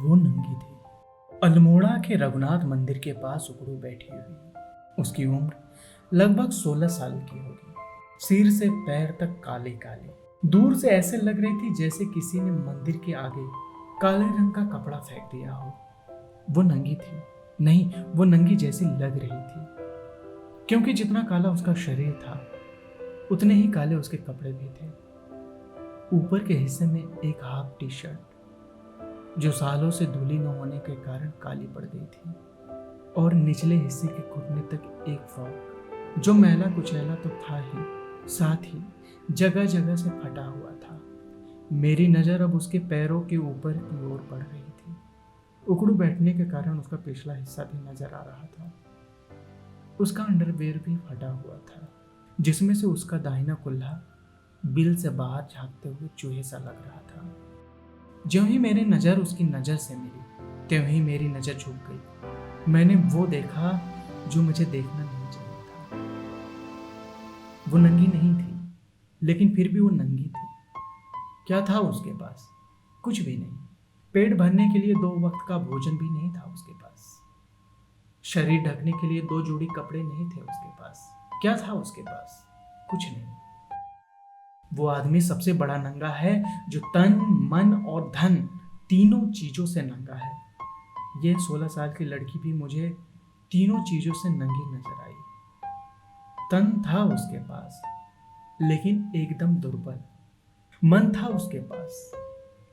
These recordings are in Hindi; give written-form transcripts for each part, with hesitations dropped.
वो नंगी थी, अल्मोड़ा के रघुनाथ मंदिर के पास उकड़ू बैठी हुई। उसकी उम्र लगभग 16 साल की होगी। सिर से पैर तक काले काले, दूर से ऐसे लग रही थी जैसे किसी ने मंदिर के आगे काले रंग का कपड़ा फेंक दिया हो। वो नंगी थी, नहीं, वो नंगी जैसी लग रही थी, क्योंकि जितना काला उसका शरीर था उतने ही काले उसके कपड़े भी थे। ऊपर के हिस्से में एक हाफ टी शर्ट जो सालों से धुली न होने के कारण काली पड़ गई थी, और निचले हिस्से के घुटने तक एक फ्रॉक जो मैला कुचैला तो था ही, साथ ही जगह जगह से फटा हुआ था। मेरी नजर अब उसके पैरों के ऊपर की ओर पड़ रही थी। उकड़ू बैठने के कारण उसका पिछला हिस्सा भी नजर आ रहा था। उसका अंडरवेयर भी फटा हुआ था, जिसमें से उसका दाहिना कुल्ला बिल से बाहर झांकते हुए चूहे सा लग रहा था। ज्यों ही मेरी नजर उसकी नजर से मिली, त्यों ही मेरी नजर झुक गई। मैंने वो देखा जो मुझे देखना नहीं चाहिए था। वो नंगी नहीं थी, लेकिन फिर भी वो नंगी थी। क्या था उसके पास? कुछ भी नहीं। पेट भरने के लिए 2 वक्त का भोजन भी नहीं था उसके पास। शरीर ढकने के लिए 2 जोड़ी कपड़े नहीं थे उसके पास। क्या था उसके पास? कुछ नहीं। वो आदमी सबसे बड़ा नंगा है जो तन, मन और धन तीनों चीजों से नंगा है। ये 16 साल की लड़की भी मुझे तीनों चीजों से नंगी नजर आई। तन था उसके पास, लेकिन एकदम दुर्बल। मन था उसके पास,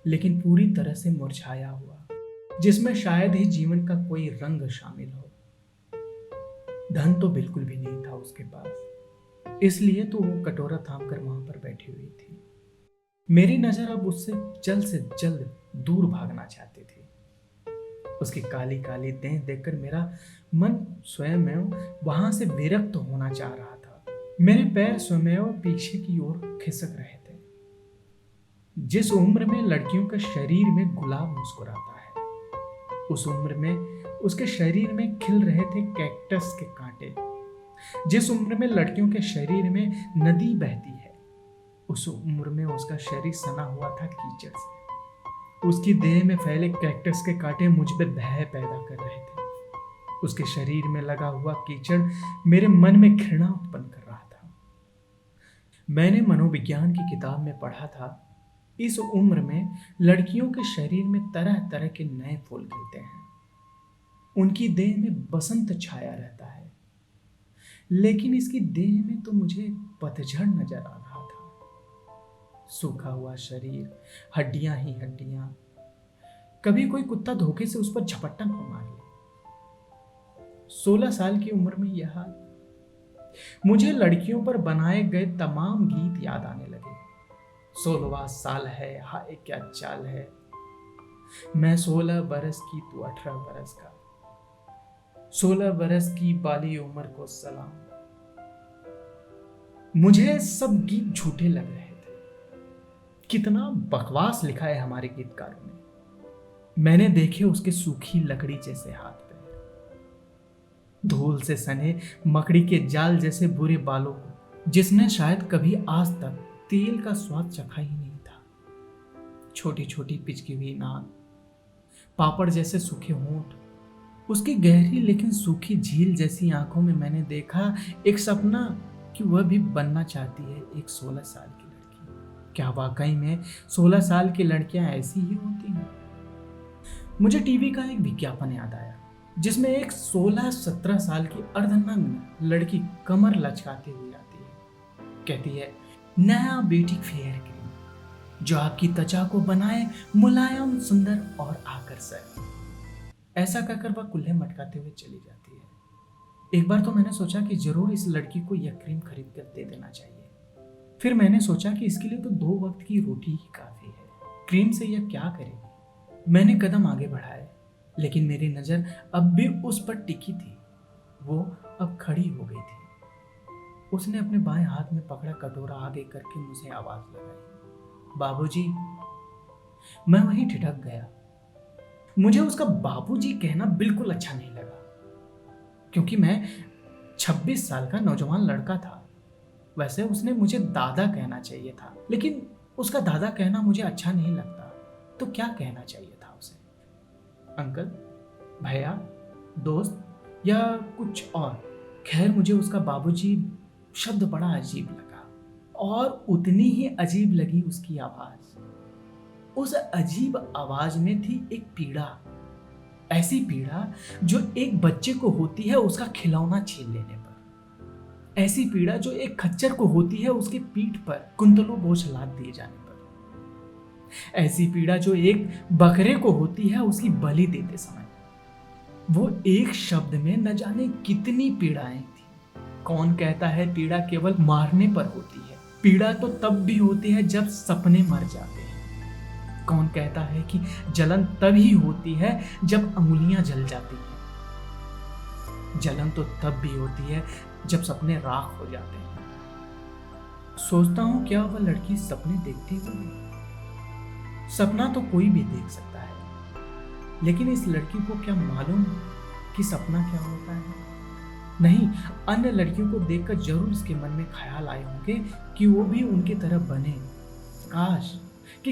लेकिन पूरी तरह से मुरझाया हुआ, जिसमें शायद ही जीवन का कोई रंग शामिल हो। धन तो बिल्कुल भी नहीं था उसके पास, इसलिए तो वो कटोरा थाम कर वहां पर बैठी हुई थी। मेरी नजर अब उससे जल्द से जल्द दूर भागना चाहती थी। उसकी काली काली देह देखकर मेरा मन स्वयं वहां से विरक्त होना चाह रहा था। मेरे पैर स्वयं पीछे की ओर खिसक रहे थे। जिस उम्र में लड़कियों के शरीर में गुलाब मुस्कुराता है, उस उम्र में उसके शरीर में खिल रहे थे कैक्टस के कांटे। जिस उम्र में लड़कियों के शरीर में नदी बहती है, उस उम्र में उसका शरीर सना हुआ था कीचड़ से। उसकी देह में फैले कैक्टस के कांटे मुझ पर भय पैदा कर रहे थे। उसके शरीर में लगा हुआ कीचड़ मेरे मन में घृणा उत्पन्न कर रहा था। मैंने मनोविज्ञान की किताब में पढ़ा था, इस उम्र में लड़कियों के शरीर में तरह तरह के नए फूल खिलते हैं। उनकी देह में बसंत छाया रहता है, लेकिन इसकी देह में तो मुझे पतझड़ नजर आ रहा था। सूखा हुआ शरीर, हड्डियां ही हड्डियां। कभी कोई कुत्ता धोखे से उस पर झपट्टा न मार ले। 16 साल की उम्र में यह हाल। मुझे लड़कियों पर बनाए गए तमाम गीत याद आने लगे। 16वां साल है, हाय क्या चाल है, मैं 16 बरस की, तू 18 बरस का, 16 बरस की बाली उम्र को सलाम। मुझे सब गीत झूठे लग रहे थे। कितना बकवास लिखा है हमारे गीतकारों ने। मैंने देखे उसके सूखी लकड़ी जैसे हाथ पैर, धूल से सने मकड़ी के जाल जैसे बुरे बालों को, जिसने शायद कभी आज तक तेल का स्वाद चखा ही नहीं था। छोटी छोटी पिचकी हुई नाक, पापड़ जैसे सूखे होंठ, उसकी गहरी लेकिन सूखी झील जैसी आंखों में मैंने देखा एक सपना कि वह भी बनना चाहती है एक 16 साल की लड़की। क्या वाकई में 16 साल की लड़कियां ऐसी ही होती हैं? मुझे टीवी का एक विज्ञापन याद आया, जिसमें एक 16-17 साल की अर्धनग्न लड़की कमर लचकाती हुई आती है। कहती है, नया ब्यूटी फेयर क्रीम जो आपकी त्वचा को बनाए मुलायम, सुंदर और आकर्षक। ऐसा कहकर वह कुल्हे मटकाते हुए चली जाती है। एक बार तो मैंने सोचा कि जरूर इस लड़की को यह क्रीम खरीद कर दे देना चाहिए। फिर मैंने सोचा कि इसके लिए तो 2 वक्त की रोटी ही काफी है, क्रीम से यह क्या करेगी। मैंने कदम आगे बढ़ाए, लेकिन मेरी नजर अब भी उस पर टिकी थी। वो अब खड़ी हो गई थी। उसने अपने बाएं हाथ में पकड़ा कटोरा आगे करके मुझे आवाज लगाई, बाबूजी। मैं वहीं ठिठक गया। मुझे उसका बाबूजी कहना बिल्कुल अच्छा नहीं लगा, क्योंकि मैं 26 साल का नौजवान लड़का था। वैसे उसने मुझे दादा कहना चाहिए था, लेकिन उसका दादा कहना मुझे अच्छा नहीं लगता। तो क्या कहना चाहिए था उसे? अंकल, भैया, दोस्त या कुछ और। खैर, मुझे उसका बाबूजी शब्द बड़ा अजीब लगा और उतनी ही अजीब लगी उसकी आवाज। उस अजीब आवाज में थी एक पीड़ा, ऐसी पीड़ा जो एक बच्चे को होती है उसका खिलौना छीन लेने पर, ऐसी पीड़ा जो एक खच्चर को होती है उसके पीठ पर कुंतलों बोझ लाद दिए जाने पर, ऐसी पीड़ा जो एक बकरे को होती है उसकी बलि देते समय। वो एक शब्द में न जाने कितनी पीड़ाएं थी। कौन कहता है पीड़ा केवल मारने पर होती है? पीड़ा तो तब भी होती है जब सपने मर जाते हैं। कौन कहता है कि जलन तभी होती है जब अंगुलियां जल जाती हैं? जलन तो तब भी होती है जब सपने राख हो जाते हैं। सोचता हूं क्या वह लड़की सपने देखती होगी? सपना तो कोई भी देख सकता है, लेकिन इस लड़की को क्या मालूम कि सपना क्या होता है? नहीं, अन्य लड़कियों को देखकर जरूर उसके मन में ख्याल आए होंगे कि वो भी उनकी तरह बने।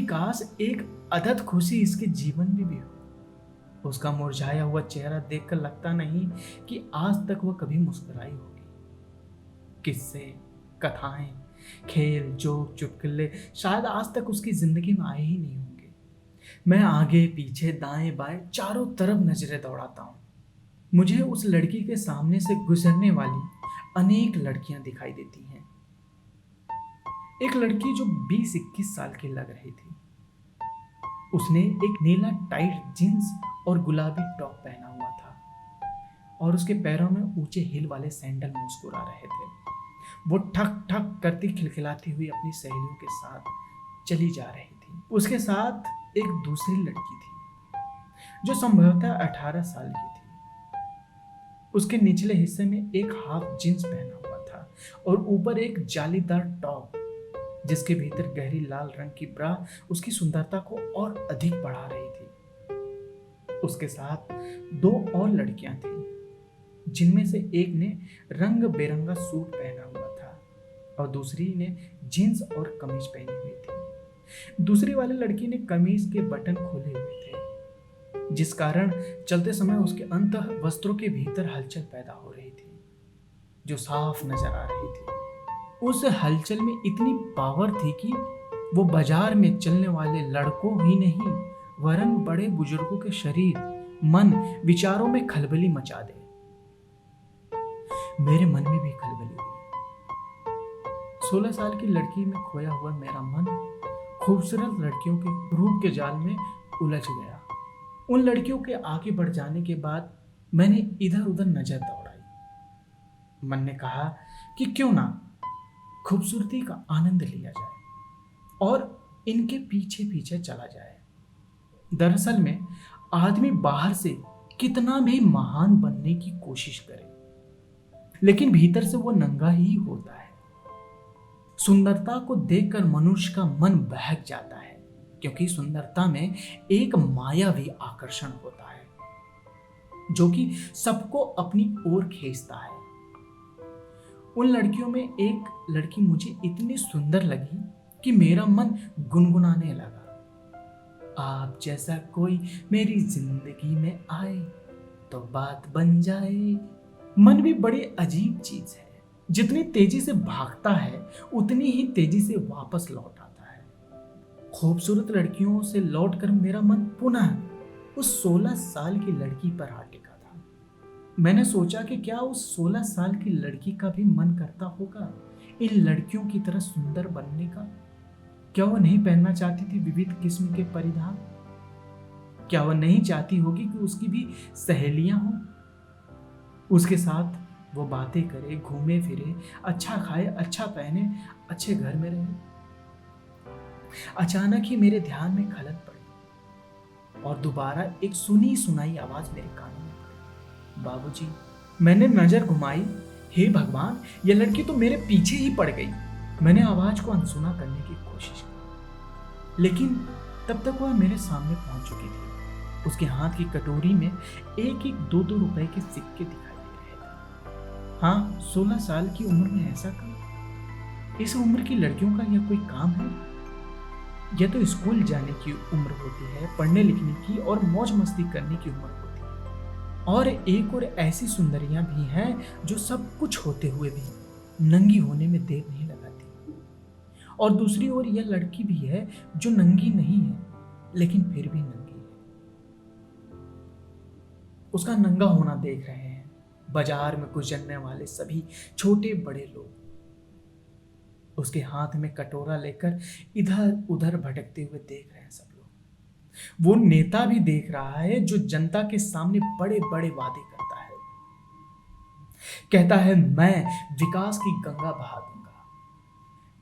काश एक अदद खुशी इसके जीवन में भी हो। उसका मुरझाया हुआ चेहरा देखकर लगता नहीं कि आज तक वह कभी मुस्कुराई होगी। किस्से, कथाएं, खेल, जोक, चुटकुले शायद आज तक उसकी जिंदगी में आए ही नहीं होंगे। मैं आगे पीछे दाएं बाएं चारों तरफ नजरें दौड़ाता हूं। मुझे उस लड़की के सामने से गुजरने वाली अनेक लड़कियां दिखाई देती हैं। एक लड़की जो 20-21 साल की लग रही थी। उसने एक नीला टाइट जींस और गुलाबी टॉप पहना हुआ था और उसके पैरों में ऊंचे हिल वाले सैंडल मुस्कुरा रहे थे। वो ठक ठक करती खिलखिलाती हुई अपनी सहेलियों के साथ चली जा रही थी। उसके साथ एक दूसरी लड़की थी जो संभवतः 18 साल की थी। उसके निचले हिस्से में एक हाफ जींस पहना हुआ था और ऊपर एक जालीदार टॉप जिसके भीतर गहरी लाल रंग की ब्रा उसकी सुंदरता को और अधिक बढ़ा रही थी। उसके साथ 2 और लड़कियां थीं, जिनमें से एक ने रंग बेरंगा सूट पहना हुआ था और दूसरी ने जींस और कमीज पहनी हुई थी। दूसरी वाली लड़की ने कमीज के बटन खोले हुए थे, जिस कारण चलते समय उसके अंतः वस्त्रों के भीतर हलचल पैदा हो रही थी, जो साफ नजर आ रही थी। उस हलचल में इतनी पावर थी कि वो बाजार में चलने वाले लड़कों ही नहीं वरन बड़े बुजुर्गों के शरीर, मन, विचारों में खलबली मचा दे। मेरे मन में भी खलबली हुई। 16 साल की लड़की में खोया हुआ मेरा मन खूबसूरत लड़कियों के रूप के जाल में उलझ गया। उन लड़कियों के आगे बढ़ जाने के बाद मैंने इधर उधर नजर दौड़ाई। मन ने कहा कि क्यों ना खूबसूरती का आनंद लिया जाए और इनके पीछे पीछे चला जाए। दरअसल में आदमी बाहर से कितना भी महान बनने की कोशिश करे, लेकिन भीतर से वो नंगा ही होता है। सुंदरता को देखकर मनुष्य का मन बहक जाता है, क्योंकि सुंदरता में एक मायावी आकर्षण होता है जो कि सबको अपनी ओर खींचता है। उन लड़कियों में एक लड़की मुझे इतनी सुंदर लगी कि मेरा मन गुनगुनाने लगा। आप जैसा कोई मेरी जिंदगी में आए तो बात बन जाए। मन भी बड़ी अजीब चीज है, जितनी तेजी से भागता है उतनी ही तेजी से वापस लौट आता है। खूबसूरत लड़कियों से लौटकर मेरा मन पुनः उस 16 साल की लड़की पर आ टिका था। मैंने सोचा कि क्या उस 16 साल की लड़की का भी मन करता होगा इन लड़कियों की तरह सुंदर बनने का? क्या वह नहीं पहनना चाहती थी विविध किस्म के परिधान? क्या वह नहीं चाहती होगी कि उसकी भी सहेलियां हों, उसके साथ वो बातें करे, घूमे फिरे, अच्छा खाए, अच्छा पहने, अच्छे घर में रहे? अचानक ही मेरे ध्यान में खलल पड़ी और दोबारा एक सुनी सुनाई आवाज मेरे कानों में पड़ी। बाबूजी। मैंने नजर घुमाई। हे भगवान, यह लड़की तो मेरे पीछे ही पड़ गई। मैंने आवाज को अनसुना करने की कोशिश की, लेकिन तब तक वह मेरे सामने पहुंच चुकी थी। उसके हाथ की कटोरी में एक 2-2 रुपए के सिक्के दिखाई दे रहे थे। हाँ, 16 साल की उम्र में ऐसा काम? इस उम्र की लड़कियों का यह कोई काम है? यह तो स्कूल जाने की उम्र होती है, पढ़ने लिखने की और मौज मस्ती करने की उम्र होती है। और एक और ऐसी सुंदरियां भी हैं जो सब कुछ होते हुए भी नंगी होने में देर नहीं लगाती। और दूसरी ओर यह लड़की भी है जो नंगी नहीं है लेकिन फिर भी नंगी है। उसका नंगा होना देख रहे हैं बाजार में गुजरने वाले सभी छोटे बड़े लोग। उसके हाथ में कटोरा लेकर इधर उधर भटकते हुए देख रहे हैं सब लोग। वो नेता भी देख रहा है जो जनता के सामने बड़े बड़े वादे करता है, कहता है मैं विकास की गंगा बहा दूंगा।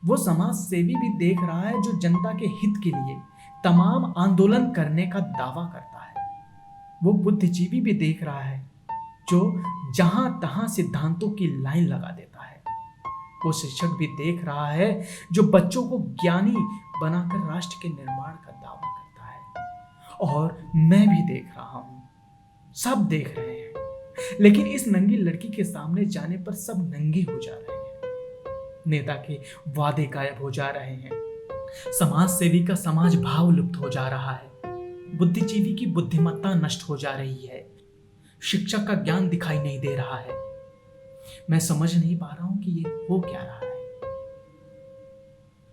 वो समाज सेवी भी देख रहा है जो जनता के हित के लिए तमाम आंदोलन करने का दावा करता है। वो बुद्धिजीवी भी देख रहा है जो जहां तहां सिद्धांतों की लाइन लगा देता है। वो शिक्षक भी देख रहा है जो बच्चों को ज्ञानी बनाकर राष्ट्र के निर्माण का दावा करता है। और मैं भी देख रहा हूं, सब देख रहे हैं, लेकिन इस नंगी लड़की के सामने जाने पर सब नंगे हो जा रहे हैं। नेता के वादे गायब हो जा रहे हैं, समाज सेवी का समाज भाव लुप्त हो जा रहा है, बुद्धिजीवी की बुद्धिमत्ता नष्ट हो जा रही है, शिक्षक का ज्ञान दिखाई नहीं दे रहा है। मैं समझ नहीं पा रहा हूं कि ये हो क्या रहा है।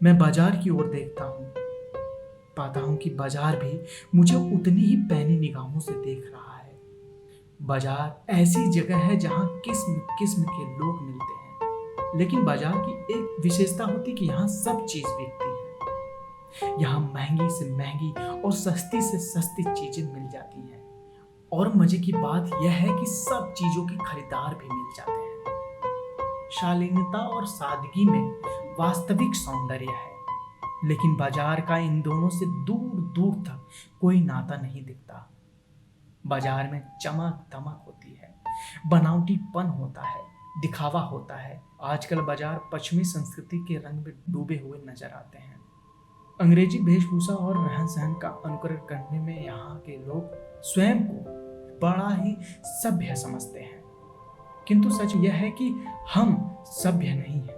मैं बाजार की ओर देखता हूं, पाता हूं कि बाजार भी मुझे उतनी ही पैनी निगाहों से देख रहा है। बाजार ऐसी जगह है जहां किस्म किस्म के लोग मिलते हैं, लेकिन बाजार की एक विशेषता होती कि यहां सब चीज बिकती है। यहां महंगी से महंगी और सस्ती से सस्ती चीजें मिल जाती हैं। और मजे की बात यह है कि सब चीजों के खरीदार भी मिल जाते हैं। शालीनता और सादगी में वास्तविक सौंदर्य है, लेकिन बाजार का इन दोनों से दूर दूर तक कोई नाता नहीं दिखता। बाजार में चमक दमक होती है, बनावटीपन होता है, दिखावा होता है। आजकल बाजार पश्चिमी संस्कृति के रंग में डूबे हुए नजर आते हैं। अंग्रेजी वेशभूषा और रहन सहन का अनुकरण करने में यहाँ के लोग स्वयं को बड़ा ही सभ्य समझते हैं, किंतु सच यह है कि हम सभ्य नहीं हैं,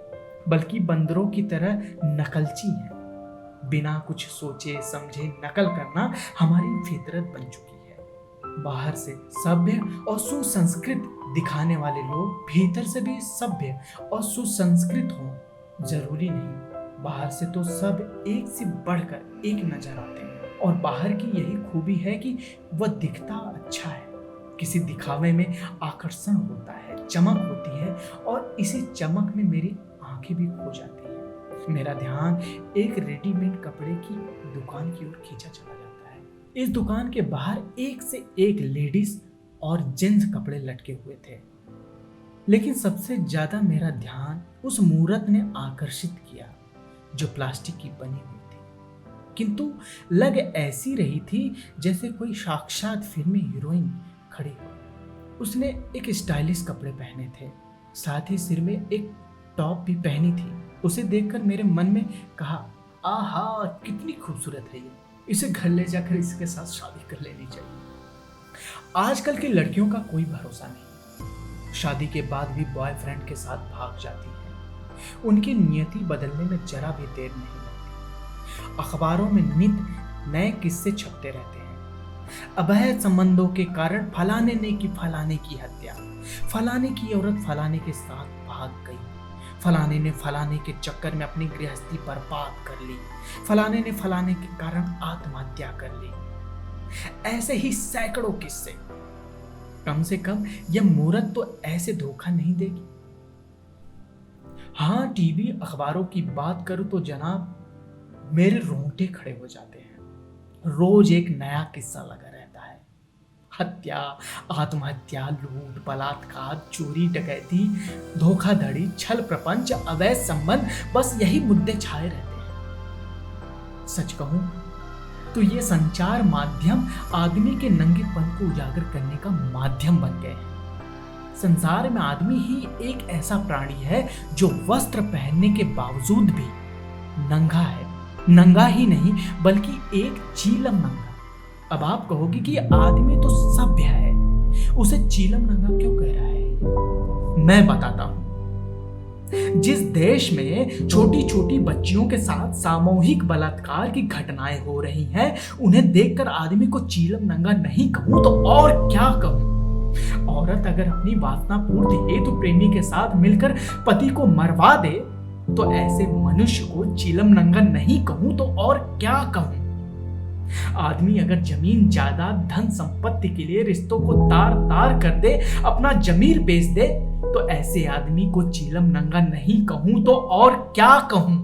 बल्कि बंदरों की तरह नकलची हैं। बिना कुछ सोचे समझे नकल करना हमारी फितरत बन चुकी है। बाहर से सभ्य और सुसंस्कृत दिखाने वाले लोग भीतर से भी सभ्य और सुसंस्कृत हों जरूरी नहीं। बाहर से तो सब एक से बढ़कर एक नजर आते हैं, और बाहर की यही खूबी है कि वह दिखता अच्छा है। किसी दिखावे में आकर्षण होता है, चमक होती है, और इसी चमक में मेरी आंखें भी खो जाती हैं। मेरा ध्यान एक रेडीमेड कपड़े की दुकान की ओर खींचा चला जाता है। इस दुकान के बाहर एक से एक लेडीज और जेंट्स कपड़े लटके हुए थे, लेकिन सबसे ज्यादा मेरा ध्यान उस मूर्त ने आकर्षित किया जो प्लास्टिक की बनी हुई थी, किंतु लग ऐसी रही थी जैसे कोई साक्षात फिल्मी हीरोइन खड़ी हो। उसने एक स्टाइलिश कपड़े पहने थे, साथ ही सिर में एक टॉप भी पहनी थी। उसे देखकर मेरे मन में कहा, आहा कितनी खूबसूरत है ये, इसे घर ले जाकर इसके साथ शादी कर लेनी चाहिए। आजकल की लड़कियों का कोई भरोसा नहीं, शादी के बाद भी बॉयफ्रेंड के साथ भाग जाती है। उनकी नियति बदलने में जरा भी देर नहीं लगती। अखबारों में नित नए किस्से छपते रहते हैं। अवैध संबंधों के कारण फलाने ने की फलाने की हत्या, फलाने की औरत फलाने के साथ भाग गई, फलाने ने फलाने के चक्कर में अपनी गृहस्थी बर्बाद कर ली, फलाने ने फलाने के कारण आत्महत्या कर ली। ऐसे ही सैकड़ों किस्से। कम से कम यह मूर्त तो ऐसे धोखा नहीं देगी। हाँ, टीवी अखबारों की बात करूं तो जनाब मेरे रोंगटे खड़े हो जाते हैं। रोज एक नया किस्सा लगा रहता है। हत्या, आत्महत्या, लूट, बलात्कार, चोरी, डकैती, धोखाधड़ी, छल प्रपंच, अवैध संबंध, बस यही मुद्दे छाए रहते हैं। सच कहूं तो ये संचार माध्यम आदमी के नंगेपन को उजागर करने का माध्यम बन गए हैं। संसार में आदमी ही एक ऐसा प्राणी है जो वस्त्र पहनने के बावजूद भी नंगा है। नंगा ही नहीं बल्कि एक चीलम नंगा। अब आप कहोगे कि आदमी तो सभ्य है, उसे चीलम नंगा क्यों कह रहा है? मैं बताता हूं। जिस देश में छोटी छोटी बच्चियों के साथ सामूहिक बलात्कार की घटनाएं हो रही हैं, उन्हें देखकर आदमी को चीलम नंगा नहीं कहूं तो और क्या कहूं। औरत अगर अपनी वासना पूर्ति हेतु प्रेमी के साथ मिलकर पति को मरवा दे तो ऐसे मनुष्य को चीलम नंगा नहीं कहूं तो और क्या कहूं। आदमी अगर जमीन जायदाद धन संपत्ति के लिए रिश्तों को तार तार कर दे, अपना जमीर बेच दे, तो ऐसे आदमी को चीलम नंगा नहीं कहूं तो और क्या कहूं।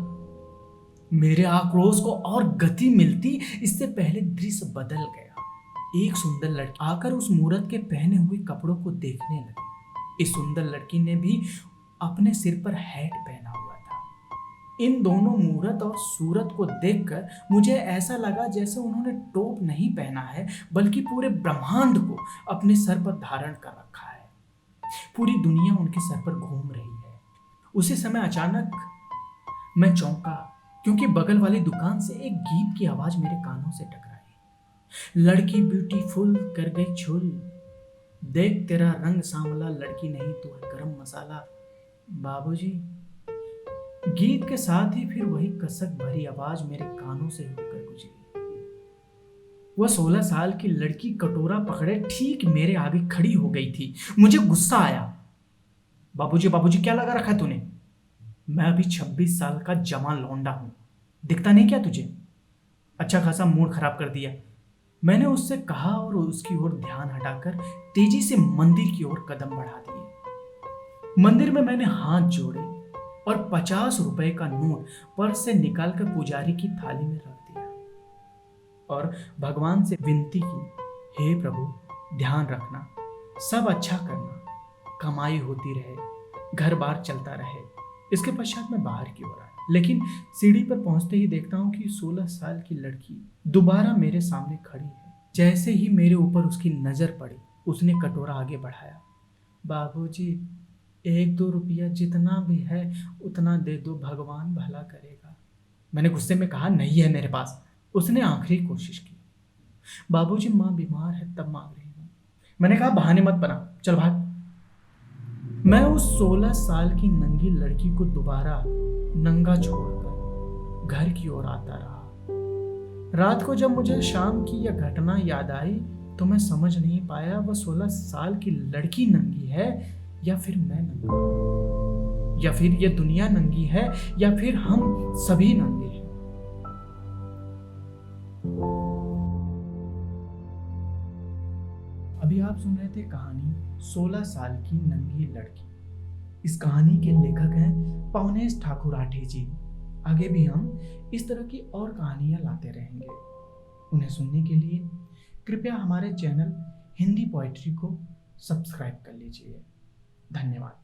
मेरे आक्रोश को और गति मिलती इससे पहले दृश्य बदल गया। एक सुंदर लड़की आकर उस मूरत के पहने हुए कपड़ों को देखने लगी। इस सुंदर लड़की ने भी अपने सिर पर हैट पहना हुआ था। इन दोनों मूरत और सूरत को देखकर मुझे ऐसा लगा जैसे उन्होंने टोप नहीं पहना है, बल्कि पूरे ब्रह्मांड को अपने सर पर धारण कर रखा है। पूरी दुनिया उनके सर पर घूम रही है। उसी समय अचानक मैं चौंका, क्योंकि बगल वाली दुकान से एक गीत की आवाज मेरे कानों से टकराई। लड़की ब्यूटीफुल कर गई छुल, देख तेरा रंग सांवला, लड़की नहीं तो है गरम मसाला। बाबूजी। गीत के साथ ही फिर वही कसक भरी आवाज मेरे कानों से होकर गुजरी। वह 16 साल की लड़की कटोरा पकड़े ठीक मेरे आगे खड़ी हो गई थी। मुझे गुस्सा आया। बाबूजी बाबूजी क्या लगा रखा है तूने? मैं अभी 26 साल का जवान लौंडा हूं, दिखता नहीं क्या तुझे? अच्छा खासा मूड खराब कर दिया, मैंने उससे कहा और उसकी ओर ध्यान हटाकर तेजी से मंदिर की ओर कदम बढ़ा दिए। मंदिर में मैंने हाथ जोड़े और 50 रुपए का नोट पर्स से निकालकर पुजारी की थाली में रख दिया और भगवान से विनती की, हे प्रभु ध्यान रखना, सब अच्छा करना, कमाई होती रहे, घर बार चलता रहे। इसके पश्चात मैं बाहर की ओर आया, लेकिन सीढ़ी पर पहुंचते ही देखता हूं कि 16 साल की लड़की दोबारा मेरे सामने खड़ी है। जैसे ही मेरे ऊपर उसकी नजर पड़ी, उसने कटोरा आगे बढ़ाया। बाबूजी 1-2 रुपया जितना भी है उतना दे दो, भगवान भला करेगा। मैंने गुस्से में कहा, नहीं है मेरे पास। उसने आखिरी कोशिश की, बाबूजी माँ बीमार है तब मांग रही हूँ। मैंने कहा, बहाने मत बना, चल भाग। मैं उस 16 साल की नंगी लड़की को दोबारा नंगा छोड़कर घर की ओर आता रहा। रात को जब मुझे शाम की यह घटना याद आई तो मैं समझ नहीं पाया वह 16 साल की लड़की नंगी है या फिर मैं नंगा, या फिर यह दुनिया नंगी है, या फिर हम सभी नंगे हैं। अभी आप सुन रहे थे कहानी 16 साल की नंगी लड़की। इस कहानी के लेखक हैं पवनेश ठाकुराठी जी। आगे भी हम इस तरह की और कहानियां लाते रहेंगे। उन्हें सुनने के लिए कृपया हमारे चैनल हिंदी पोएट्री को सब्सक्राइब कर लीजिए। धन्यवाद।